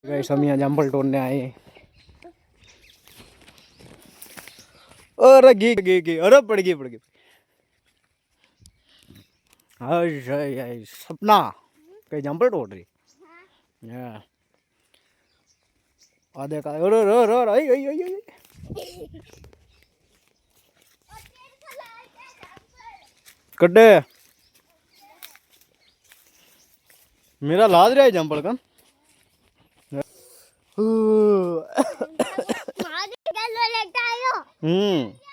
Guys हम यहाँ जंपल तोड़ने आए हैं। अरे गी अरे पड़ गई हाय सपना कहीं जंपल तोड़ रही है। आ देखा अरे रो रो आई आई आई आई कड्डे मेरा लाद रहा है जंपल का हम्म